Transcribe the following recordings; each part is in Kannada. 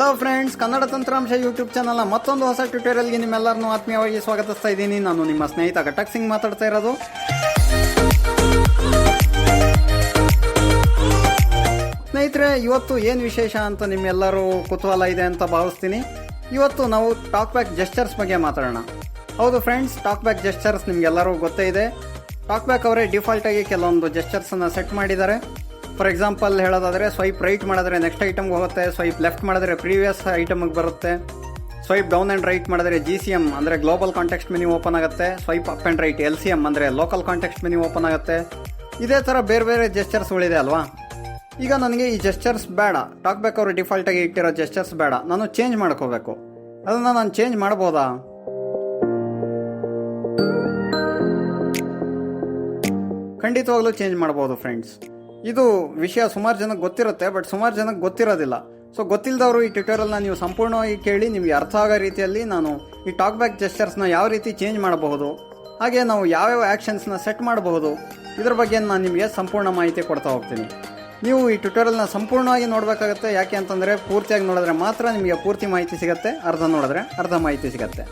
ಹಲೋ ಫ್ರೆಂಡ್ಸ್, ಕನ್ನಡ ತಂತ್ರಾಂಶ ಯೂಟ್ಯೂಬ್ ಚಾನಲ್ನ ಮತ್ತೊಂದು ಹೊಸ ಟ್ಯುಟೋರಿಯಲ್ಗೆ ನಿಮ್ಮೆಲ್ಲರನ್ನೂ ಆತ್ಮೀಯವಾಗಿ ಸ್ವಾಗತಿಸ್ತಾ ಇದ್ದೀನಿ. ನಾನು ನಿಮ್ಮ ಸ್ನೇಹಿತ ಘಟಕ್ ಸಿಂಗ್ ಮಾತಾಡ್ತಾ ಇರೋದು. ಸ್ನೇಹಿತರೆ, ಇವತ್ತು ಏನು ವಿಶೇಷ ಅಂತ ನಿಮ್ಮೆಲ್ಲರೂ ಕುತೂಹಲ ಇದೆ ಅಂತ ಭಾವಿಸ್ತೀನಿ. ಇವತ್ತು ನಾವು ಟಾಕ್ ಬ್ಯಾಕ್ ಜೆಸ್ಚರ್ಸ್ ಬಗ್ಗೆ ಮಾತಾಡೋಣ. ಹೌದು ಫ್ರೆಂಡ್ಸ್, ಟಾಕ್ ಬ್ಯಾಕ್ ಜೆಸ್ಚರ್ಸ್ ನಿಮಗೆಲ್ಲರೂ ಗೊತ್ತೇ ಇದೆ. ಟಾಕ್ ಬ್ಯಾಕ್ ಅವರೇ ಡಿಫಾಲ್ಟಾಗಿ ಕೆಲವೊಂದು ಜೆಸ್ಚರ್ಸನ್ನು ಸೆಟ್ ಮಾಡಿದ್ದಾರೆ. ಫಾರ್ ಎಕ್ಸಾಂಪಲ್ ಹೇಳೋದಾದರೆ, ಸ್ವೈಪ್ ರೈಟ್ ಮಾಡಿದ್ರೆ ನೆಕ್ಸ್ಟ್ ಐಟಮ್ಗೆ ಹೋಗುತ್ತೆ, ಸ್ವೈಪ್ ಲೆಫ್ಟ್ ಮಾಡಿದ್ರೆ ಪ್ರೀವಿಯಸ್ ಐಟಮ್ಗೆ ಬರುತ್ತೆ, ಸ್ವೈಪ್ ಡೌನ್ ಆ್ಯಂಡ್ ರೈಟ್ ಮಾಡಿದ್ರೆ GCM ಅಂದರೆ ಗ್ಲೋಬಲ್ ಕಾಂಟೆಕ್ಸ್ಟ್ ಮೆನ್ಯೂ ಓಪನ್ ಆಗುತ್ತೆ, swipe up and right LCM ಅಂದರೆ ಲೋಕಲ್ ಕಾಂಟೆಕ್ಸ್ಟ್ ಮೆನ್ಯೂ ಓಪನ್ ಆಗುತ್ತೆ. ಇದೇ ಥರ ಬೇರೆ ಬೇರೆ ಜೆಸ್ಚರ್ಸ್ಗಳಿದೆ ಅಲ್ವಾ. ಈಗ ನನಗೆ ಈ ಜೆಸ್ಚರ್ಸ್ ಬೇಡ, ಟಾಕ್ ಬ್ಯಾಕ್ ಅವರು ಡಿಫಾಲ್ಟಾಗಿ ಇಟ್ಟಿರೋ ಜೆಸ್ಚರ್ಸ್ ಬೇಡ, ನಾನು ಚೇಂಜ್ ಮಾಡ್ಕೋಬೇಕು. ಅದನ್ನು ನಾನು ಚೇಂಜ್ ಮಾಡ್ಬೋದಾ? ಖಂಡಿತವಾಗ್ಲೂ ಚೇಂಜ್ ಮಾಡ್ಬೋದು ಫ್ರೆಂಡ್ಸ್. ಇದು ವಿಷಯ ಸುಮಾರು ಜನಕ್ಕೆ ಗೊತ್ತಿರುತ್ತೆ, ಬಟ್ ಸುಮಾರು ಜನಕ್ಕೆ ಗೊತ್ತಿರೋದಿಲ್ಲ. ಸೊ ಗೊತ್ತಿಲ್ಲದವರು ಈ ಟ್ಯುಟೋರಿಯಲ್ನ ನೀವು ಸಂಪೂರ್ಣವಾಗಿ ಕೇಳಿ, ನಿಮಗೆ ಅರ್ಥ ಆಗೋ ರೀತಿಯಲ್ಲಿ ನಾನು ಈ ಟಾಕ್ ಬ್ಯಾಕ್ ಜೆಸ್ಚರ್ಸ್ನ ಯಾವ ರೀತಿ ಚೇಂಜ್ ಮಾಡಬಹುದು, ಹಾಗೆ ನಾವು ಯಾವ್ಯಾವ ಆ್ಯಕ್ಷನ್ಸ್ನ ಸೆಟ್ ಮಾಡಬಹುದು, ಇದ್ರ ಬಗ್ಗೆ ನಾನು ನಿಮಗೆ ಸಂಪೂರ್ಣ ಮಾಹಿತಿ ಕೊಡ್ತಾ ಹೋಗ್ತೀನಿ. ನೀವು ಈ ಟ್ಯುಟೋರಿಯಲ್ನ ಸಂಪೂರ್ಣವಾಗಿ ನೋಡಬೇಕಾಗುತ್ತೆ. ಯಾಕೆ ಅಂತಂದರೆ ಪೂರ್ತಿಯಾಗಿ ನೋಡಿದ್ರೆ ಮಾತ್ರ ನಿಮಗೆ ಪೂರ್ತಿ ಮಾಹಿತಿ ಸಿಗುತ್ತೆ, ಅರ್ಧ ನೋಡಿದ್ರೆ ಅರ್ಧ ಮಾಹಿತಿ ಸಿಗುತ್ತೆ.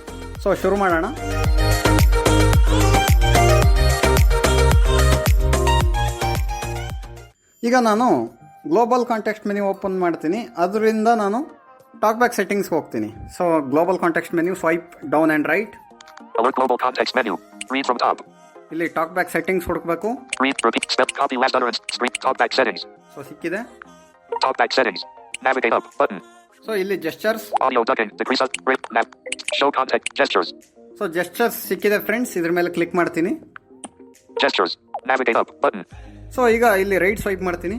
ಸೊ ಶುರು ಮಾಡೋಣ. ಈಗ ನಾನು ಗ್ಲೋಬಲ್ ಕಾಂಟೆಕ್ಸ್ಟ್ ಮೆನ್ಯೂ ಓಪನ್ ಮಾಡ್ತೀನಿ. ಅದರಿಂದ ನಾನು ಟಾಕ್ ಬ್ಯಾಕ್ ಸೆಟ್ಟಿಂಗ್ಸ್ಗೆ ಹೋಗ್ತೀನಿ. So global context menu, swipe down and right. ಇಲ್ಲಿ ಟಾಕ್ ಬ್ಯಾಕ್ ಸೆಟ್ಟಿಂಗ್ಸ್ ಹುಡುಕಬೇಕು. ಸೊ ಸಿಕ್ಕಿದೆ. ಸೊ ಇಲ್ಲಿ ಜೆಸ್ಚರ್ಸ್, ಸೊ ಜೆಸ್ಚರ್ಸ್ ಸಿಕ್ಕಿದೆ ಫ್ರೆಂಡ್ಸ್. ಇದ್ರ ಮೇಲೆ ಕ್ಲಿಕ್ ಮಾಡ್ತೀನಿ. ಸೊ ಈಗ ಇಲ್ಲಿ ರೈಟ್ ಸ್ವೈಪ್ ಮಾಡ್ತೀನಿ.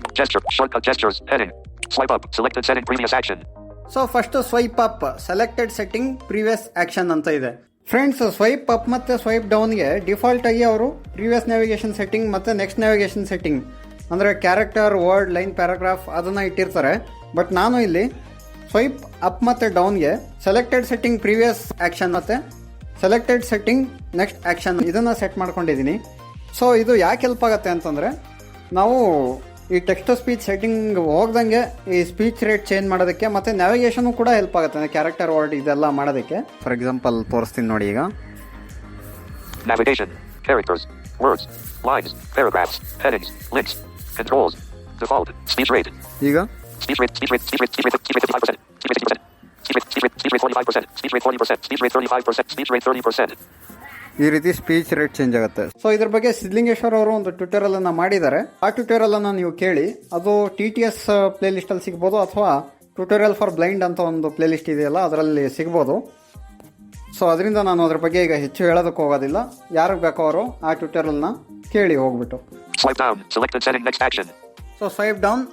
So first swipe up, selected setting previous action ಅಂತ ಇದೆ ಫ್ರೆಂಡ್ಸ್. ಸ್ವೈಪ್ ಅಪ್ ಮತ್ತೆ ಸ್ವೈಪ್ ಡೌನ್ಗೆ ಡಿಫಾಲ್ಟ್ ಆಗಿ ಅವರು ಪ್ರೀವಿಯಸ್ ನ್ಯಾವಿಗೇಷನ್ ಸೆಟ್ಟಿಂಗ್ ಮತ್ತೆ ನೆಕ್ಸ್ಟ್ ನ್ಯಾವಿಗೇಷನ್ ಸೆಟ್ಟಿಂಗ್ ಅಂದರೆ ಕ್ಯಾರೆಕ್ಟರ್, ವರ್ಡ್, ಲೈನ್, ಪ್ಯಾರಾಗ್ರಾಫ್ ಅದನ್ನು ಇಟ್ಟಿರ್ತಾರೆ. ಬಟ್ ನಾನು ಇಲ್ಲಿ ಸ್ವೈಪ್ ಅಪ್ ಮತ್ತು ಡೌನ್ಗೆ ಸೆಲೆಕ್ಟೆಡ್ ಸೆಟ್ಟಿಂಗ್ ಪ್ರೀವಿಯಸ್ ಆಕ್ಷನ್ ಮತ್ತು ಸೆಲೆಕ್ಟೆಡ್ ಸೆಟ್ಟಿಂಗ್ ನೆಕ್ಸ್ಟ್ ಆಕ್ಷನ್ ಇದನ್ನು ಸೆಟ್ ಮಾಡ್ಕೊಂಡಿದ್ದೀನಿ. ಸೊ ಇದು ಯಾಕೆ ಹೆಲ್ಪ್ ಆಗುತ್ತೆ ಅಂತಂದರೆ, ನಾವು ಈ ಟೆಕ್ಸ್ಟ್ ಟು ಸ್ಪೀಚ್ ಸೆಟ್ಟಿಂಗ್ ಹೋಗ್ದಂಗೆ ಈ ಸ್ಪೀಚ್ ರೇಟ್ ಚೇಂಜ್ ಮಾಡೋದಕ್ಕೆ ಮತ್ತು ನ್ಯಾವಿಗೇಷನು ಕೂಡ ಹೆಲ್ಪ್ ಆಗುತ್ತೆ, ಕ್ಯಾರೆಕ್ಟರ್, ವರ್ಡ್ ಇದೆಲ್ಲ ಮಾಡೋದಕ್ಕೆ. ಫಾರ್ ಎಕ್ಸಾಂಪಲ್ ತೋರಿಸ್ತೀನಿ ನೋಡಿ. ಈಗ navigation, characters, words, lines, paragraphs, headings, links, controls, default, speech rate. ಈಗ Speech rate 55%, speech rate 45%, speech rate 40%, speech rate 35%, speech rate 30%. ಈ ರೀತಿ ಸ್ಪೀಚ್ ರೇಟ್ ಚೇಂಜ್ ಆಗುತ್ತೆ. ಸೊ ಇದ್ರ ಬಗ್ಗೆ ಸಿದ್ಧಲಿಂಗೇಶ್ವರ್ ಅವರು ಒಂದು ಟ್ಯುಟೋರಿಯಲ್ ಅನ್ನು ಮಾಡಿದ್ದಾರೆ. ಆ ಟ್ಯುಟೋರಿಯಲ್ ಅನ್ನು ನೀವು ಕೇಳಿ. ಅದು TTS ಪ್ಲೇ ಲಿಸ್ಟ್ ಅಲ್ಲಿ ಸಿಗ್ಬೋದು, ಅಥವಾ ಟ್ಯುಟೋರಿಯಲ್ ಫಾರ್ ಬ್ಲೈಂಡ್ ಅಂತ ಒಂದು ಪ್ಲೇ ಲಿಸ್ಟ್ ಇದೆಯಲ್ಲ ಅದರಲ್ಲಿ ಸಿಗ್ಬೋದು. ಸೊ ಅದರಿಂದ ನಾನು ಅದ್ರ ಬಗ್ಗೆ ಈಗ ಹೆಚ್ಚು ಹೇಳೋದಕ್ಕೆ ಹೋಗೋದಿಲ್ಲ. ಯಾರಿಗೆ ಬೇಕೋ ಅವರು ಆ ಟ್ಯುಟೋರಿಯಲ್ನ ಕೇಳಿ ಹೋಗ್ಬಿಟ್ಟು. Swipe down, selected setting, next action. So swipe down,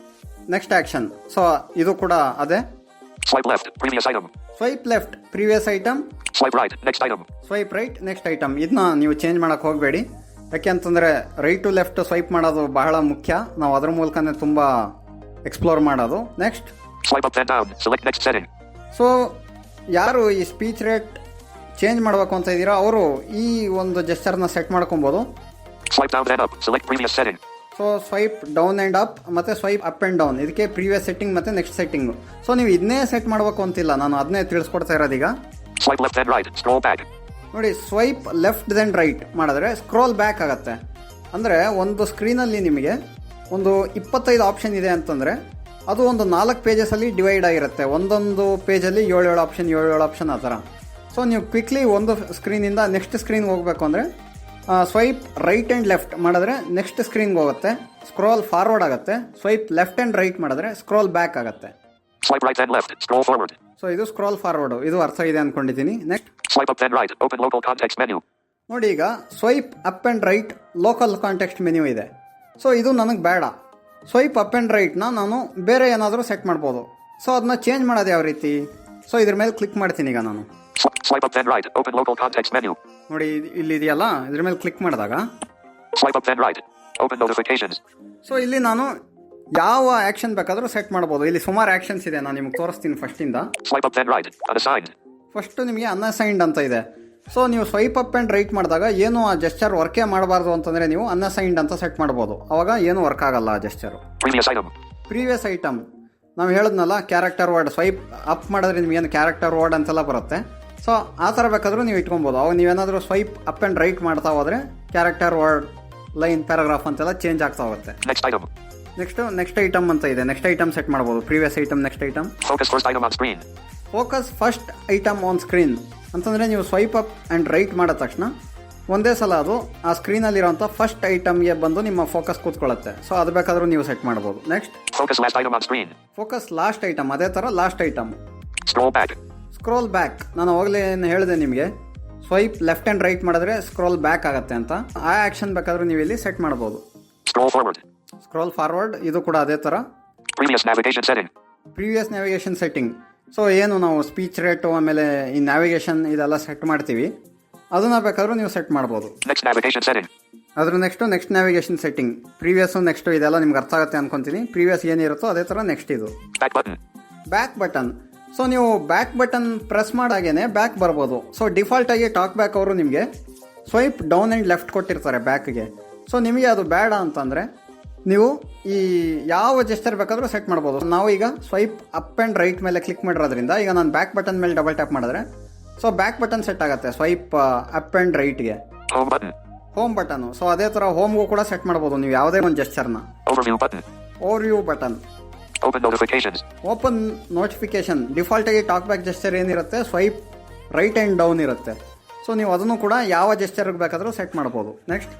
next action. So ಇದು ಕೂಡ ಅದೇ. Swipe left, previous item. Swipe left, previous item. Swipe right, next item. Swipe right, next item. ಇದನ್ನ ನೀವು ಚೇಂಜ್ ಮಾಡೋಕ್ಕೆ ಹೋಗಬೇಡಿ. ಯಾಕೆ ಅಂತಂದರೆ ರೈಟ್ ಟು ಲೆಫ್ಟ್ ಸ್ವೈಪ್ ಮಾಡೋದು ಬಹಳ ಮುಖ್ಯ. ನಾವು ಅದ್ರ ಮೂಲಕನೇ ತುಂಬ ಎಕ್ಸ್ಪ್ಲೋರ್ ಮಾಡೋದು. Next Swipe up then down, select next setting. So ಯಾರು ಈ ಸ್ಪೀಚ್ ರೇಟ್ ಚೇಂಜ್ ಮಾಡಬೇಕು ಅಂತ ಇದ್ದೀರಾ ಅವರು ಈ ಒಂದು ಜೆಸ್ಚರ್ನ ಸೆಟ್ ಮಾಡ್ಕೊಬೋದು. Swipe down then up, select previous setting. So swipe down and up ಮತ್ತು ಸ್ವೈಪ್ ಅಪ್ ಆ್ಯಂಡ್ ಡೌನ್, ಇದಕ್ಕೆ ಪ್ರೀವಿಯಸ್ ಸೆಟ್ಟಿಂಗ್ ಮತ್ತು ನೆಕ್ಸ್ಟ್ ಸೆಟ್ಟಿಂಗು. ಸೊ ನೀವು ಇದನ್ನೇ ಸೆಟ್ ಮಾಡಬೇಕು ಅಂತಿಲ್ಲ, ನಾನು ಅದನ್ನೇ ತಿಳಿಸ್ಕೊಡ್ತಾ ಇರೋದೀಗ. Swipe left then right, scroll back. ನೋಡಿ, ಸ್ವೈಪ್ ಲೆಫ್ಟ್ ದೆನ್ ರೈಟ್ ಮಾಡಿದ್ರೆ ಸ್ಕ್ರೋಲ್ ಬ್ಯಾಕ್ ಆಗುತ್ತೆ. ಅಂದರೆ ಒಂದು ಸ್ಕ್ರೀನಲ್ಲಿ ನಿಮಗೆ ಒಂದು 25 ಆಪ್ಷನ್ ಇದೆ ಅಂತಂದರೆ ಅದು ಒಂದು 4 ಪೇಜಸಲ್ಲಿ ಡಿವೈಡ್ ಆಗಿರುತ್ತೆ. ಒಂದೊಂದು ಪೇಜಲ್ಲಿ 7 ಆಪ್ಷನ್ ಆ ಥರ. ಸೊ ನೀವು ಕ್ವಿಕ್ಲಿ ಒಂದು ಸ್ಕ್ರೀನಿಂದ ನೆಕ್ಸ್ಟ್ ಸ್ಕ್ರೀನ್ಗೆ ಹೋಗಬೇಕು ಅಂದರೆ ಸ್ವೈಪ್ ರೈಟ್ ಆ್ಯಂಡ್ ಲೆಫ್ಟ್ ಮಾಡಿದ್ರೆ ನೆಕ್ಸ್ಟ್ ಸ್ಕ್ರೀನ್ಗೆ ಹೋಗುತ್ತೆ, ಸ್ಕ್ರೋಲ್ ಫಾರ್ವರ್ಡ್ ಆಗುತ್ತೆ. ಸ್ವೈಪ್ ಲೆಫ್ಟ್ ಆ್ಯಂಡ್ ರೈಟ್ ಮಾಡಿದ್ರೆ ಸ್ಕ್ರೋಲ್ ಬ್ಯಾಕ್ ಆಗುತ್ತೆ. Swipe right then left, scroll forward. So ಇದು ಸ್ಕ್ರೋಲ್ ಫಾರ್ವರ್ಡು. ಇದು ಅರ್ಥ ಇದೆ ಅಂದ್ಕೊಂಡಿದ್ದೀನಿ. Next Swipe up then right, open local context menu. ನೋಡಿ, ಈಗ swipe up and right local context menu ಇದೆ. ಸೊ ಇದು ನನಗೆ ಬೇಡ. ಸ್ವೈಪ್ ಅಪ್ ಆ್ಯಂಡ್ ರೈಟ್ನ ನಾನು ಬೇರೆ ಏನಾದರೂ ಸೆಟ್ ಮಾಡ್ಬೋದು. ಸೊ ಅದನ್ನ ಚೇಂಜ್ ಮಾಡೋದು ಯಾವ ರೀತಿ? ಸೊ ಇದ್ರ ಮೇಲೆ ಕ್ಲಿಕ್ ಮಾಡ್ತೀನಿ. ಈಗ ನಾನು Swipe up then right, open local context menu. ನೋಡಿ, ಇಲ್ಲಿ ಇದೆಯಲ್ಲ, ಇದ್ರ ಮೇಲೆ ಕ್ಲಿಕ್ ಮಾಡಿದಾಗ Swipe up then right, open notifications. So ಇಲ್ಲಿ ನಾನು ಯಾವ ಆ್ಯಕ್ಷನ್ ಬೇಕಾದರೂ ಸೆಟ್ ಮಾಡ್ಬೋದು. ಇಲ್ಲಿ ಸುಮಾರು ಆ್ಯಕ್ಷನ್ಸ್ ಇದೆ, ನಾನು ನಿಮ್ಗೆ ತೋರಿಸ್ತೀನಿ ಫಸ್ಟಿಂದ. Swipe up then right, unassigned. First ನಿಮಗೆ ಅನ್ಅಸೈನ್ಡ್ ಅಂತ ಇದೆ. ಸೊ ನೀವು ಸ್ವೈಪ್ ಅಪ್ ಆ್ಯಂಡ್ ರೈಟ್ ಮಾಡಿದಾಗ ಏನು ಆ ಜೆಸ್ಚರ್ ವರ್ಕೇ ಮಾಡಬಾರ್ದು ಅಂತಂದರೆ ನೀವು ಅನ್ಅಸೈನ್ಡ್ ಅಂತ ಸೆಟ್ ಮಾಡ್ಬೋದು. ಅವಾಗ ಏನು ವರ್ಕ್ ಆಗಲ್ಲ ಆ ಜೆಸ್ಚರು. Previous item. ಪ್ರೀವಿಯಸ್ ಐಟಮ್ ನಾವು ಹೇಳಿದ್ನಲ್ಲ ಕ್ಯಾರೆಕ್ಟರ್ ವರ್ಡ್ ಸ್ವೈಪ್ ಅಪ್ ಮಾಡಿದ್ರೆ ನಿಮಗೇನು ಕ್ಯಾರೆಕ್ಟರ್ ವರ್ಡ್ ಅಂತೆಲ್ಲ ಬರುತ್ತೆ. ಸೊ ಆ ಥರ ಬೇಕಾದರೂ ನೀವು ಇಟ್ಕೊಬೋದು. ಅವಾಗ ನೀವೇನಾದರೂ ಸ್ವೈಪ್ ಅಪ್ ಆ್ಯಂಡ್ ರೈಟ್ ಮಾಡ್ತಾ ಹೋದರೆ ಕ್ಯಾರೆಕ್ಟರ್ ವರ್ಡ್, ಲೈನ್, ಪ್ಯಾರಾಗ್ರಾಫ್ ಅಂತೆಲ್ಲ ಚೇಂಜ್ ಆಗ್ತಾ ಹೋಗುತ್ತೆ. ನೆಕ್ಸ್ಟ್ ಐಟಮ್ ಅಂತ ಇದೆ. ನೆಕ್ಸ್ಟ್ ಐಟಮ್ ಸೆಟ್ ಮಾಡ್ಬೋದು. Previous item, next item. Focus first item on screen ಅಂತಂದರೆ ನೀವು ಸ್ವೈಪ್ ಅಪ್ ಆ್ಯಂಡ್ ರೈಟ್ ಮಾಡಿದ ತಕ್ಷಣ ಒಂದೇ ಸಲ ಅದು ಆ ಸ್ಕ್ರೀನಲ್ಲಿರೋಂಥ ಫಸ್ಟ್ ಐಟಮ್ಗೆ ಬಂದು ನಿಮ್ಮ ಫೋಕಸ್ ಕೂತ್ಕೊಳ್ಳುತ್ತೆ. ಸೊ ಅದು ಬೇಕಾದರೂ ನೀವು ಸೆಟ್ ಮಾಡ್ಬೋದು. Next focus last item. ಅದೇ ಥರ ಲಾಸ್ಟ್ ಐಟಮ್. Scroll back. ನಾನು ಅವಾಗಲೇ ಏನು ಹೇಳಿದೆ ನಿಮಗೆ, ಸ್ವೈಪ್ ಲೆಫ್ಟ್ ಆ್ಯಂಡ್ ರೈಟ್ ಮಾಡಿದ್ರೆ ಸ್ಕ್ರೋಲ್ ಬ್ಯಾಕ್ ಆಗುತ್ತೆ ಅಂತ. ಆ ಆ್ಯಕ್ಷನ್ ಬೇಕಾದರೂ ನೀವು ಇಲ್ಲಿ ಸೆಟ್ ಮಾಡ್ಬೋದು. Scroll forward. ಇದು ಕೂಡ ಅದೇ ಥರ ಪ್ರೀವಿಯಸ್ ನ್ಯಾವಿಗೇಷನ್ ಸೆಟ್ಟಿಂಗ್. ಸೊ ಏನು ನಾವು ಸ್ಪೀಚ್ ರೇಟು ಆಮೇಲೆ ಈ ನ್ಯಾವಿಗೇಷನ್ ಇದೆಲ್ಲ ಸೆಟ್ ಮಾಡ್ತೀವಿ, ಅದನ್ನ ಬೇಕಾದ್ರೂ ನೀವು ಸೆಟ್ ಮಾಡ್ಬೋದು. ಅದ್ರ next navigation setting. Previous next ಇದೆಲ್ಲ ನಿಮ್ಗೆ ಅರ್ಥ ಆಗುತ್ತೆ ಅನ್ಕೊಂತೀನಿ. ಪ್ರೀವಿಯಸ್ ಏನಿರುತ್ತೋ ಅದೇ ಥರ ನೆಕ್ಸ್ಟ್ ಇದು ಬ್ಯಾಕ್ ಬಟನ್. ಸೊ ನೀವು ಬ್ಯಾಕ್ ಬಟನ್ ಪ್ರೆಸ್ ಮಾಡಾಗೇನೆ ಬ್ಯಾಕ್ ಬರ್ಬೋದು. ಸೊ ಡಿಫಾಲ್ಟ್ ಆಗಿ ಟಾಕ್ ಬ್ಯಾಕ್ ಅವರು ನಿಮಗೆ ಸ್ವೈಪ್ ಡೌನ್ ಆ್ಯಂಡ್ ಲೆಫ್ಟ್ ಕೊಟ್ಟಿರ್ತಾರೆ ಬ್ಯಾಕ್ಗೆ. ಸೊ ನಿಮಗೆ ಅದು ಬೇಡ ಅಂತಂದರೆ ನೀವು ಈ ಯಾವ ಜೆಸ್ಚರ್ ಬೇಕಾದರೂ ಸೆಟ್ ಮಾಡ್ಬೋದು. ನಾವು ಈಗ ಸ್ವೈಪ್ ಅಪ್ ಆ್ಯಂಡ್ ರೈಟ್ ಮೇಲೆ ಕ್ಲಿಕ್ ಮಾಡಿರೋದ್ರಿಂದ ಈಗ ನಾನು ಬ್ಯಾಕ್ ಬಟನ್ ಮೇಲೆ ಡಬಲ್ ಟ್ಯಾಪ್ ಮಾಡಿದ್ರೆ ಸೊ ಬ್ಯಾಕ್ ಬಟನ್ ಸೆಟ್ ಆಗುತ್ತೆ ಸ್ವೈಪ್ ಅಪ್ ಆ್ಯಂಡ್ ರೈಟ್ಗೆ. Home button. ಸೊ ಅದೇ ಥರ ಹೋಮ್ಗೂ ಕೂಡ ಸೆಟ್ ಮಾಡ್ಬೋದು ನೀವು ಯಾವುದೇ ಒಂದು ಜೆಸ್ಚರ್ನ. Overview button. Open notification. Default ಆಗಿ ಟಾಕ್ ಬ್ಯಾಕ್ ಜೆಸ್ಚರ್ ಏನಿರುತ್ತೆ ಸ್ವೈಪ್ ರೈಟ್ ಆ್ಯಂಡ್ ಡೌನ್ ಇರುತ್ತೆ. ಸೊ ನೀವು ಅದನ್ನು ಕೂಡ ಯಾವ ಜೆಸ್ಚರ್ಗೆ ಬೇಕಾದರೂ ಸೆಟ್ ಮಾಡ್ಬೋದು. Next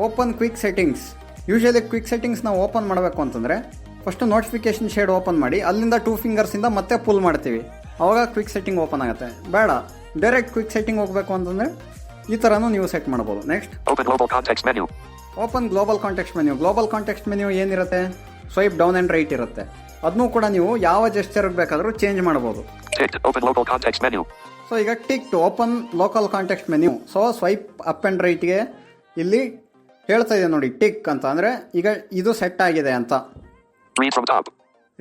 open quick settings. Usually quick settings ನಾವು ಓಪನ್ ಮಾಡಬೇಕು ಅಂತಂದರೆ ಫಸ್ಟು ನೋಟಿಫಿಕೇಶನ್ ಶೇಡ್ ಓಪನ್ ಮಾಡಿ ಅಲ್ಲಿಂದ 2 ಫಿಂಗರ್ಸಿಂದ ಮತ್ತೆ ಪುಲ್ ಮಾಡ್ತೀವಿ, ಅವಾಗ ಕ್ವಿಕ್ ಸೆಟ್ಟಿಂಗ್ ಓಪನ್ ಆಗುತ್ತೆ. ಬೇಡ, ಡೈರೆಕ್ಟ್ ಕ್ವಿಕ್ ಸೆಟ್ಟಿಂಗ್ ಹೋಗಬೇಕು ಅಂತಂದರೆ ಈ ಥರನೂ ನೀವು ಸೆಟ್ ಮಾಡ್ಬೋದು. Next open global context menu. Global context menu ಏನಿರುತ್ತೆ ಸ್ವೈಪ್ ಡೌನ್ ಆ್ಯಂಡ್ ರೈಟ್ ಇರುತ್ತೆ. ಅದನ್ನೂ ಕೂಡ ನೀವು ಯಾವ ಜೆಸ್ಚರ್ಗೆ ಬೇಕಾದರೂ ಚೇಂಜ್ ಮಾಡ್ಬೋದು. ಸೊ ಈಗ tick open local context menu. So swipe up and ರೈಟ್ಗೆ ಇಲ್ಲಿ ಹೇಳ್ತಾ ಇದೆ ನೋಡಿ ಟಿಕ್ ಅಂತ, ಅಂದರೆ ಈಗ ಇದು ಸೆಟ್ ಆಗಿದೆ ಅಂತ.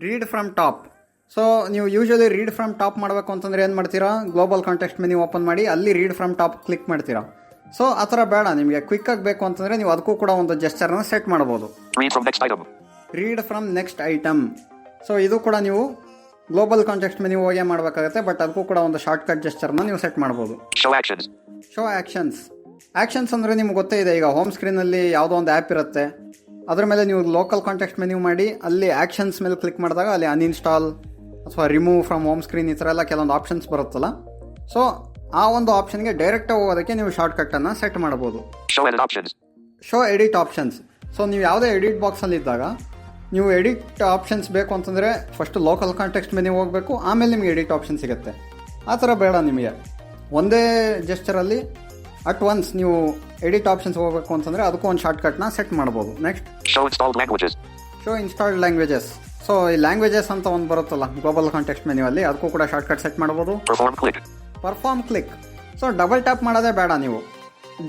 Read from top. ಸೊ ನೀವು ಯೂಶಲಿ ರೀಡ್ ಫ್ರಮ್ ಟಾಪ್ ಮಾಡಬೇಕು ಅಂತಂದರೆ ಏನು ಮಾಡ್ತೀರಾ, ಗ್ಲೋಬಲ್ ಕಾಂಟೆಕ್ಸ್ಟ್ ಮೆನ್ಯೂ ಓಪನ್ ಮಾಡಿ ಅಲ್ಲಿ ರೀಡ್ ಫ್ರಮ್ ಟಾಪ್ ಕ್ಲಿಕ್ ಮಾಡ್ತೀರಾ. ಸೊ ಆ ಥರ ಬೇಡ, ನಿಮಗೆ ಕ್ವಿಕ್ ಆಗಿ ಬೇಕು ಅಂತಂದರೆ ನೀವು ಅದಕ್ಕೂ ಕೂಡ ಒಂದು ಜೆಸ್ಚರ್ನ ಸೆಟ್ ಮಾಡ್ಬೋದು. Read from next item. So ಇದು ಕೂಡ ನೀವು ಗ್ಲೋಬಲ್ ಕಾಂಟೆಕ್ಸ್ಟ್ ಮೆನ್ಯೂ ಹೋಗಿ ಮಾಡಬೇಕಾಗುತ್ತೆ, ಬಟ್ ಅದಕ್ಕೂ ಕೂಡ ಒಂದು ಶಾರ್ಟ್ ಕಟ್ ಜೆಸ್ಚರ್ನ ನೀವು ಸೆಟ್ ಮಾಡ್ಬೋದು. Show actions. ಆ್ಯಕ್ಷನ್ಸ್ ಅಂದರೆ ನಿಮ್ಗೆ ಗೊತ್ತೇ ಇದೆ, ಈಗ ಹೋಮ್ ಸ್ಕ್ರೀನಲ್ಲಿ ಯಾವುದೋ ಒಂದು ಆ್ಯಪ್ ಇರುತ್ತೆ, ಅದ್ರ ಮೇಲೆ ನೀವು ಲೋಕಲ್ ಕಾಂಟೆಕ್ಸ್ಟ್ ಮೆನ್ಯೂ ಮಾಡಿ ಅಲ್ಲಿ ಆ್ಯಕ್ಷನ್ಸ್ ಮೇಲೆ ಕ್ಲಿಕ್ ಮಾಡಿದಾಗ ಅಲ್ಲಿ ಅನ್ಇನ್ಸ್ಟಾಲ್ ಅಥವಾ ರಿಮೂವ್ ಫ್ರಮ್ ಹೋಮ್ ಸ್ಕ್ರೀನ್ ಈ ಥರ ಎಲ್ಲ ಕೆಲವೊಂದು ಆಪ್ಷನ್ಸ್ ಬರುತ್ತಲ್ಲ. ಸೊ ಆ ಒಂದು ಆಪ್ಷನ್ಗೆ ಡೈರೆಕ್ಟಾಗಿ ಹೋಗೋದಕ್ಕೆ ನೀವು ಶಾರ್ಟ್ ಕಟ್ಟನ್ನು ಸೆಟ್ ಮಾಡ್ಬೋದು. Show edit options. ಸೊ ನೀವು ಯಾವುದೇ ಎಡಿಟ್ ಬಾಕ್ಸಲ್ಲಿ ಇದ್ದಾಗ ನೀವು ಎಡಿಟ್ ಆಪ್ಷನ್ಸ್ ಬೇಕು ಅಂತಂದರೆ ಫಸ್ಟ್ ಲೋಕಲ್ ಕಾಂಟೆಕ್ಸ್ಟ್ ಮೆನ್ಯೂ ಹೋಗಬೇಕು, ಆಮೇಲೆ ನಿಮಗೆ ಎಡಿಟ್ ಆಪ್ಷನ್ ಸಿಗುತ್ತೆ. ಆ ಥರ ಬೇಡ, ನಿಮಗೆ ಒಂದೇ ಜೆಸ್ಚರಲ್ಲಿ ಅಟ್ ಒನ್ಸ್ ನೀವು ಎಡಿಟ್ ಆಪ್ಷನ್ಸ್ ಹೋಗಬೇಕು ಅಂತಂದರೆ ಅದಕ್ಕೂ ಒಂದು ಶಾರ್ಟ್ ಕಟ್ನ ಸೆಟ್ ಮಾಡ್ಬೋದು. Next show installed languages. So ಈ ಲ್ಯಾಂಗ್ವೇಜಸ್ ಅಂತ ಒಂದು ಬರುತ್ತಲ್ಲ ಗ್ಲೋಬಲ್ ಕಾಂಟೆಕ್ಸ್ಟ್ ಮೆನ್ಯೂ ಅಲ್ಲಿ, ಅದಕ್ಕೂ ಕೂಡ ಶಾರ್ಟ್ ಕಟ್ ಸೆಟ್ ಮಾಡ್ಬೋದು. Perform click. So double tap ಮಾಡೋದೇ ಬೇಡ, ನೀವು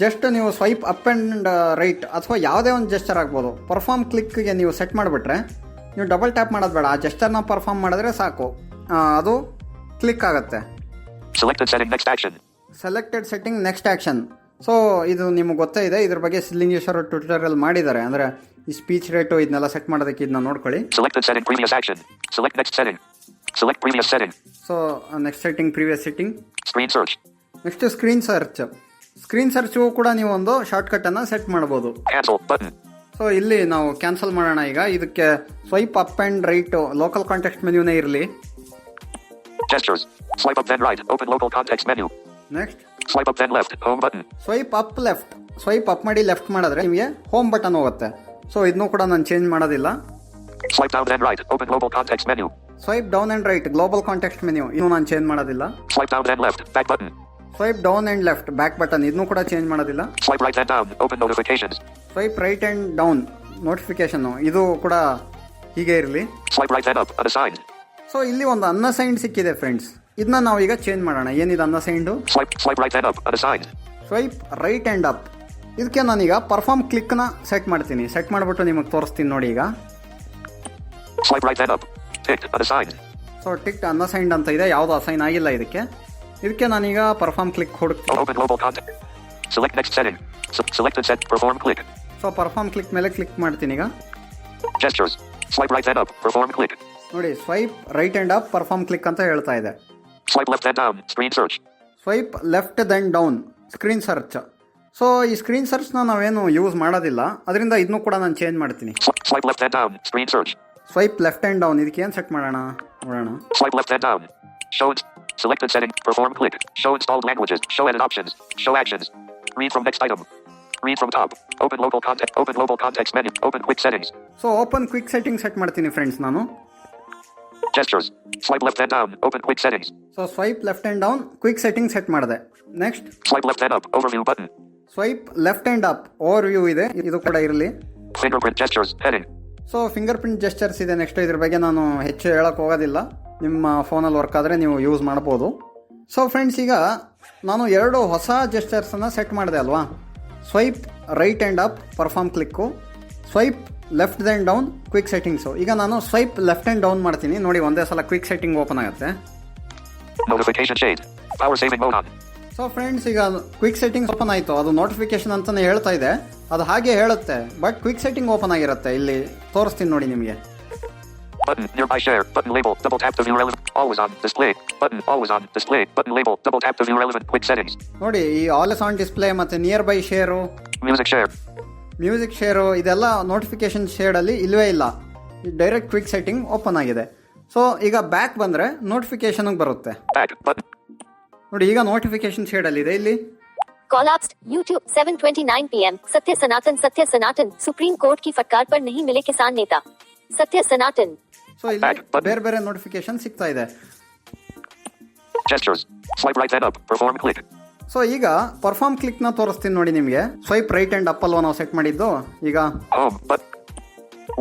ಜಸ್ಟ್ ನೀವು ಸ್ವೈಪ್ ಅಪ್ ಆ್ಯಂಡ್ ರೈಟ್ ಅಥವಾ ಯಾವುದೇ ಒಂದು ಜೆಸ್ಚರ್ ಆಗ್ಬೋದು. ಪರ್ಫಾರ್ಮ್ ಕ್ಲಿಕ್ಗೆ ನೀವು ಸೆಟ್ ಮಾಡಿಬಿಟ್ರೆ ನೀವು ಡಬಲ್ ಟ್ಯಾಪ್ ಮಾಡೋದು ಬೇಡ, ಆ ಜೆಸ್ಚರ್ನ ಪರ್ಫಾರ್ಮ್ ಮಾಡಿದ್ರೆ ಸಾಕು, ಅದು ಕ್ಲಿಕ್ ಆಗುತ್ತೆ. Selected setting next action. So ಇದು ನಿಮ್ಗೆ ಗೊತ್ತೇ ಇದೆ, ಇದ್ರ ಬಗ್ಗೆ ಸಿದ್ಲಿಂಗೇಶ್ವರ ಟ್ವಿಟರಲ್ಲಿ ಮಾಡಿದ್ದಾರೆ. ಅಂದರೆ ಈ ಸ್ಪೀಚ್ ರೇಟು ಇದನ್ನೆಲ್ಲ ಸೆಟ್ ಮಾಡೋದಕ್ಕೆ ಇದನ್ನ ನೋಡ್ಕೊಳ್ಳಿ. So next setting previous setting. Next screen search. Screen search ಕೂಡ ನೀವು ಒಂದು ಶಾರ್ಟ್ ಕಟ್ಟನ್ನು ಸೆಟ್ ಮಾಡ್ಬೋದು. ಸೊ ಇಲ್ಲಿ ನಾವು ಕ್ಯಾನ್ಸಲ್ ಮಾಡೋಣ. ಈಗ ಇದಕ್ಕೆ swipe up and right local context ಮೆನ್ಯೂನೇ ಇರಲಿ. Next Swipe up then left, home button. Swipe up left. Swipe up ಮಾಡಿ ಲೆಫ್ಟ್ ಮಾಡಿದ್ರೆ ನಿಮಗೆ ಹೋಮ್ ಬಟನ್ ಹೋಗುತ್ತೆ. ಸೊ ಇದನ್ನು ಕೂಡ ನಾನು ಚೇಂಜ್ ಮಾಡೋದಿಲ್ಲ. Swipe down then right, open global context menu. Swipe down and right global context menu, ಇದನ್ನು ನಾನು ಚೇಂಜ್ ಮಾಡೋದಿಲ್ಲ. Swipe down then left, back button. Swipe down and left back button, ಇದನ್ನು ಕೂಡ ಚೇಂಜ್ ಮಾಡೋದಿಲ್ಲ. Swipe right and down, open notifications. Swipe right and down notification, ಇದು ಕೂಡ ಹೀಗೆ ಇರಲಿ. Swipe right and up, unassigned. So ಇಲ್ಲಿ ಒಂದು ಅನ್ಅಸೈನ್ಡ್ ಸಿಕ್ಕಿದೆ ಫ್ರೆಂಡ್ಸ್, ಇದನ್ನ ನಾವು ಈಗ ಚೇಂಜ್ ಮಾಡೋಣ. ಏನಿದೆ ಅನ್ಅಸೈನ್ಡು? Swipe right and up, unassigned. Swipe right and up. ಇದಕ್ಕೆ ನಾನೀಗ ಪರ್ಫಾರ್ಮ್ ಕ್ಲಿಕ್ನ ಸೆಟ್ ಮಾಡ್ತೀನಿ. ಸೆಟ್ ಮಾಡಿಬಿಟ್ಟು ನಿಮಗೆ ತೋರಿಸ್ತೀನಿ ನೋಡಿ. ಈಗ Swipe right and up, ticked, unassigned. So ticked unassigned ಅಂತ ಇದೆ, ಯಾವುದೋ ಅಸೈನ್ ಆಗಿಲ್ಲ ಇದಕ್ಕೆ. ಇದಕ್ಕೆ ನಾನೀಗ ಪರ್ಫಾರ್ಮ್ ಕ್ಲಿಕ್ ಹುಡುಕ್ತೀನಿ. Open global context. Select next setting. Selected set, perform click. So perform click ಮೇಲೆ ಕ್ಲಿಕ್ ಮಾಡ್ತೀನಿ. ಈಗ Gestures. Swipe right and up, perform click. ನೋಡಿ swipe right and up perform click ಅಂತ ಹೇಳ್ತಾ ಇದೆ. Swipe left and down. Screen search. Swipe left then down screen search. So ಈ ಸ್ಕ್ರೀನ್ ಸರ್ಚ್ನ ನಾವೇನು ಯೂಸ್ ಮಾಡೋದಿಲ್ಲ, ಅದರಿಂದ ಇದನ್ನು ಕೂಡ ನಾನು ಚೇಂಜ್ ಮಾಡ್ತೀನಿ. Swipe left and down. Screen search. Swipe left and down ಇದಕ್ಕೆ ಏನು ಸೆಟ್ ಮಾಡೋಣ ನೋಡೋಣ. Swipe left and down. Show selected setting. Perform click. Show installed languages. Show edit options. Show actions. Read from next item. Read from top. Open local context. Open global context menu. Open quick settings. So open quick setting set ಮಾಡ್ತೀನಿ ಫ್ರೆಂಡ್ಸ್ ನಾನು. Gestures. Swipe left and down. Open quick settings. So swipe left and down quick setting set ಮಾಡಿದೆ. Next Swipe left and up. Overview button. Swipe left and up overview ಇದೆ, ಇದು ಕೂಡ ಇರಲಿ. Fingerprint gestures. Heading. So fingerprint gestures ಇದೆ. ನೆಕ್ಸ್ಟ್ ಇದ್ರ ಬಗ್ಗೆ ನಾನು ಹೆಚ್ಚು ಹೇಳೋಕ್ಕೆ ಹೋಗೋದಿಲ್ಲ, ನಿಮ್ಮ ಫೋನಲ್ಲಿ ವರ್ಕ್ ಆದರೆ ನೀವು ಯೂಸ್ ಮಾಡ್ಬೋದು. ಸೊ ಫ್ರೆಂಡ್ಸ್, ಈಗ ನಾನು 2 ಹೊಸ ಜೆಸ್ಚರ್ಸನ್ನು ಸೆಟ್ ಮಾಡಿದೆ ಅಲ್ವಾ. Swipe right and up perform click, swipe left then down quick settings. ಈಗ ನಾನು ಸ್ವೈಪ್ ಲೆಫ್ಟ್ ಆ್ಯಂಡ್ ಡೌನ್ ಮಾಡ್ತೀನಿ ನೋಡಿ, ಒಂದೇ ಸಲ ಕ್ವಿಕ್ ಸೆಟ್ಟಿಂಗ್ ಓಪನ್ ಆಗುತ್ತೆ. Notification shade. Power saving mode on. So friends, ಈಗ ಕ್ವಿಕ್ ಸೆಟ್ಟಿಂಗ್ಸ್ ಓಪನ್ ಆಯಿತು. ಅದು ನೋಟಿಫಿಕೇಶನ್ ಅಂತಲೇ ಹೇಳ್ತಾ ಇದೆ, ಅದು ಹಾಗೆ ಹೇಳುತ್ತೆ, ಬಟ್ ಕ್ವಿಕ್ ಸೆಟ್ಟಿಂಗ್ ಓಪನ್ ಆಗಿರುತ್ತೆ. ಇಲ್ಲಿ ತೋರಿಸ್ತೀನಿ ನೋಡಿ ನಿಮಗೆ. Button nearby share. Button label. Double tap to view relevant. Always on display. Button always on display. Button label. Double tap to view relevant quick settings. ನೋಡಿ, ಈ ಆಲ್ವೇಸ್ ಆನ್ ಡಿಸ್ಪ್ಲೇ ಮತ್ತು near by share, Music share. Music share ಇದೆಲ್ಲ ನೋಟಿಫಿಕೇಶನ್ ಶೇಡಲ್ಲಿ ಇಲ್ಲವೇ ಇಲ್ಲ. ಡೈರೆಕ್ಟ್ ಕ್ವಿಕ್ ಸೆಟ್ಟಿಂಗ್ ಓಪನ್ ಆಗಿದೆ. ಸೊ ಈಗ ಬ್ಯಾಕ್ ಬಂದರೆ ನೋಟಿಫಿಕೇಶನ್ಗೆ ಬರುತ್ತೆ. Back button. ನೋಡಿ, ಈಗ ನೋಟಿಫಿಕೇಶನ್ ಶೇಡಲ್ಲಿದೆ. ಇಲ್ಲಿ Collapsed YouTube 7:29 PM. सत्य सनातन सुप्रीम कोर्ट की फटकार पर नहीं मिले किसान नेता. सत्य सनातन. ಸೊ ಇಲ್ಲಿ ಬೇರೆ ಬೇರೆ ನೋಟಿಫಿಕೇಶನ್ ಸಿಗ್ತಾ ಇದೆ. Gestures. Swipe right and up. Perform click. So ಈಗ ಪರ್ಫಾರ್ಮ್ ಕ್ಲಿಕ್ನ ತೋರಿಸ್ತೀನಿ ನೋಡಿ ನಿಮಗೆ. ಸ್ವೈಪ್ ರೈಟ್ ಆ್ಯಂಡ್ ಅಪ್ ಅಲ್ವಾ ನಾವು ಸೆಟ್ ಮಾಡಿದ್ದು. ಈಗ Home but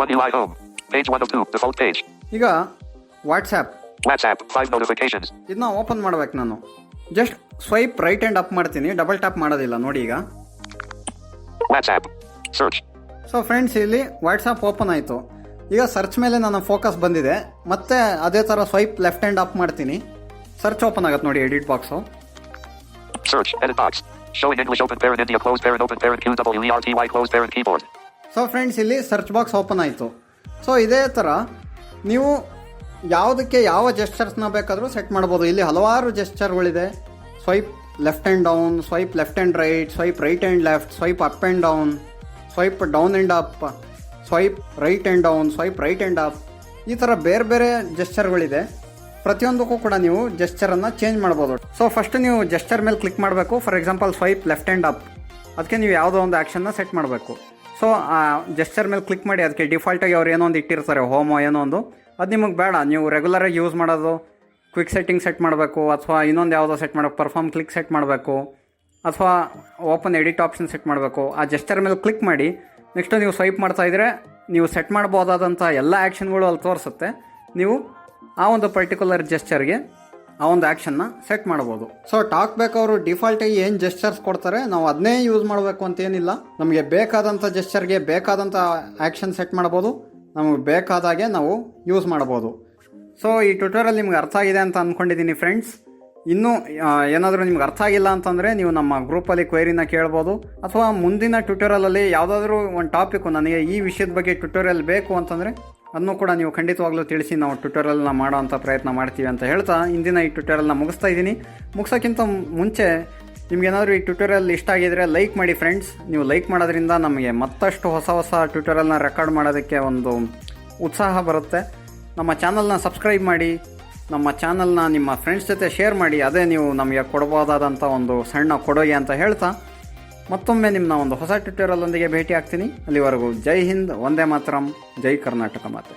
1 UI home. Page 1 of 2. Default page. ಈಗ ವಾಟ್ಸ್ಆ್ಯಪ್ WhatsApp 5 notifications. ಇದನ್ನ ಓಪನ್ ಮಾಡ್ಬೇಕು ನಾನು. Just swipe right and up ಮಾಡ್ತೀನಿ, ಡಬಲ್ ಟ್ಯಾಪ್ ಮಾಡೋದಿಲ್ಲ ನೋಡಿ. ಈಗ WhatsApp. Search. ಸೊ ಫ್ರೆಂಡ್ಸ್, ಇಲ್ಲಿ ವಾಟ್ಸಪ್ ಓಪನ್ ಆಯಿತು. ಈಗ ಸರ್ಚ್ ಮೇಲೆ ನನ್ನ ಫೋಕಸ್ ಬಂದಿದೆ. ಮತ್ತೆ ಅದೇ ಥರ ಸ್ವೈಪ್ ಲೆಫ್ಟ್ ಹ್ಯಾಂಡ್ ಅಪ್ ಮಾಡ್ತೀನಿ, ಸರ್ಚ್ ಓಪನ್ ಆಗುತ್ತೆ ನೋಡಿ, edit box. Search. Edit box. Show in English. Open parent India. Close parent. Open parent QWERTY. Close parent keyboard. So friends, ಇಲ್ಲಿ ಸರ್ಚ್ ಬಾಕ್ಸ್ ಓಪನ್ ಆಯಿತು. ಸೊ ಇದೇ ಥರ ನೀವು ಯಾವುದಕ್ಕೆ ಯಾವ ಜೆಸ್ಚರ್ಸ್ನ ಬೇಕಾದರೂ ಸೆಟ್ ಮಾಡ್ಬೋದು. ಇಲ್ಲಿ ಹಲವಾರು ಜೆಸ್ಚರ್ಗಳಿದೆ. Swipe left and down, swipe left and right, swipe right and left, swipe up and down, swipe down and up, swipe right and down, swipe right and up. ಈ ಥರ ಬೇರೆ ಬೇರೆ ಜೆಸ್ಚರ್ಗಳಿದೆ. ಪ್ರತಿಯೊಂದಕ್ಕೂ ಕೂಡ ನೀವು ಜೆಸ್ಚರನ್ನು ಚೇಂಜ್ ಮಾಡ್ಬೋದು. ಸೊ ಫಸ್ಟ್ ನೀವು ಜೆಸ್ಚರ್ ಮೇಲೆ ಕ್ಲಿಕ್ ಮಾಡಬೇಕು. For example swipe left and up, ಅದಕ್ಕೆ ನೀವು ಯಾವುದೋ ಒಂದು ಆ್ಯಕ್ಷನ್ನ ಸೆಟ್ ಮಾಡಬೇಕು. ಸೊ ಆ ಜೆಸ್ಚರ್ ಮೇಲೆ ಕ್ಲಿಕ್ ಮಾಡಿ, ಅದಕ್ಕೆ ಡಿಫಾಲ್ಟಾಗಿ ಅವ್ರು ಏನೋ ಒಂದು ಇಟ್ಟಿರ್ತಾರೆ, ಹೋಮೋ ಏನೋ ಒಂದು, ಅದು ನಿಮಗೆ ಬೇಡ. ನೀವು ರೆಗ್ಯುಲರಾಗಿ ಯೂಸ್ ಮಾಡೋದು ಕ್ವಿಕ್ ಸೆಟ್ಟಿಂಗ್ ಸೆಟ್ ಮಾಡಬೇಕು, ಅಥವಾ ಇನ್ನೊಂದು ಯಾವುದೋ ಸೆಟ್ ಮಾಡಬೇಕು, ಪರ್ಫಾರ್ಮ್ ಕ್ಲಿಕ್ ಸೆಟ್ ಮಾಡಬೇಕು, ಅಥವಾ ಓಪನ್ ಎಡಿಟ್ ಆಪ್ಷನ್ ಸೆಟ್ ಮಾಡಬೇಕು. ಆ ಜೆಸ್ಚರ್ ಮೇಲೆ ಕ್ಲಿಕ್ ಮಾಡಿ ನೆಕ್ಸ್ಟ್ ನೀವು ಸ್ವೈಪ್ ಮಾಡ್ತಾಯಿದ್ರೆ ನೀವು ಸೆಟ್ ಮಾಡ್ಬೋದಾದಂಥ ಎಲ್ಲ ಆ್ಯಕ್ಷನ್ಗಳು ಅಲ್ಲಿ ತೋರಿಸುತ್ತೆ. ನೀವು ಆ ಒಂದು ಪರ್ಟಿಕ್ಯುಲರ್ ಜೆಸ್ಚರ್ಗೆ ಆ ಒಂದು ಆ್ಯಕ್ಷನ್ನ ಸೆಟ್ ಮಾಡ್ಬೋದು. ಸೊ ಟಾಕ್ ಬ್ಯಾಕ್ ಅವರು ಡಿಫಾಲ್ಟಾಗಿ ಏನು ಜೆಸ್ಚರ್ಸ್ ಕೊಡ್ತಾರೆ ನಾವು ಅದನ್ನೇ ಯೂಸ್ ಮಾಡಬೇಕು ಅಂತೇನಿಲ್ಲ. ನಮಗೆ ಬೇಕಾದಂಥ ಜೆಸ್ಚರ್ಗೆ ಬೇಕಾದಂಥ ಆ್ಯಕ್ಷನ್ ಸೆಟ್ ಮಾಡ್ಬೋದು, ನಮಗೆ ಬೇಕಾದಾಗೆ ನಾವು ಯೂಸ್ ಮಾಡ್ಬೋದು. ಸೊ ಈ ಟ್ಯುಟೋರಿಯಲ್ ನಿಮ್ಗೆ ಅರ್ಥ ಆಗಿದೆ ಅಂತ ಅಂದ್ಕೊಂಡಿದ್ದೀನಿ ಫ್ರೆಂಡ್ಸ್. ಇನ್ನೂ ಏನಾದರೂ ನಿಮ್ಗೆ ಅರ್ಥ ಆಗಿಲ್ಲ ಅಂತಂದರೆ ನೀವು ನಮ್ಮ ಗ್ರೂಪಲ್ಲಿ ಕ್ವೇರಿನ ಕೇಳ್ಬೋದು, ಅಥವಾ ಮುಂದಿನ ಟ್ಯುಟೋರಿಯಲಲ್ಲಿ ಯಾವುದಾದ್ರೂ ಒಂದು ಟಾಪಿಕ್ಕು ನನಗೆ ಈ ವಿಷಯದ ಬಗ್ಗೆ ಟ್ಯುಟೋರಿಯಲ್ ಬೇಕು ಅಂತಂದರೆ ಅದನ್ನು ಕೂಡ ನೀವು ಖಂಡಿತವಾಗ್ಲೂ ತಿಳಿಸಿ, ನಾವು ಟ್ಯುಟೋರಿಯಲ್ನ ಮಾಡೋ ಅಂಥ ಪ್ರಯತ್ನ ಮಾಡ್ತೀವಿ ಅಂತ ಹೇಳ್ತಾ ಇಂದಿನ ಈ ಟ್ಯುಟೋರಿಯಲ್ನ ಮುಗಿಸ್ತಾ ಇದ್ದೀನಿ. ಮುಗಿಸೋಕ್ಕಿಂತ ಮುಂಚೆ ನಿಮ್ಗೇನಾದರೂ ಈ ಟ್ಯುಟೋರಿಯಲ್ ಇಷ್ಟ ಆಗಿದರೆ ಲೈಕ್ ಮಾಡಿ ಫ್ರೆಂಡ್ಸ್. ನೀವು ಲೈಕ್ ಮಾಡೋದ್ರಿಂದ ನಮಗೆ ಮತ್ತಷ್ಟು ಹೊಸ ಟ್ಯುಟೋರಿಯಲ್ನ ರೆಕಾರ್ಡ್ ಮಾಡೋದಕ್ಕೆ ಒಂದು ಉತ್ಸಾಹ ಬರುತ್ತೆ. ನಮ್ಮ ಚಾನಲ್ನ ಸಬ್ಸ್ಕ್ರೈಬ್ ಮಾಡಿ, ನಮ್ಮ ಚಾನಲ್ನ ನಿಮ್ಮ ಫ್ರೆಂಡ್ಸ್ ಜೊತೆ ಶೇರ್ ಮಾಡಿ. ಅದೇ ನೀವು ನಮಗೆ ಕೊಡ್ಬೋದಾದಂಥ ಒಂದು ಸಣ್ಣ ಕೊಡುಗೆ ಅಂತ ಹೇಳ್ತಾ ಮತ್ತೊಮ್ಮೆ ನಿಮ್ಮನ್ನ ಒಂದು ಹೊಸ ಟ್ಯುಟೋರಿಯಲ್ ಒಂದಿಗೆ ಭೇಟಿ ಆಗ್ತೀನಿ. ಅಲ್ಲಿವರೆಗೂ ಜೈ ಹಿಂದ್, ವಂದೇ ಮಾತರಂ, ಜೈ ಕರ್ನಾಟಕ ಮಾತೆ.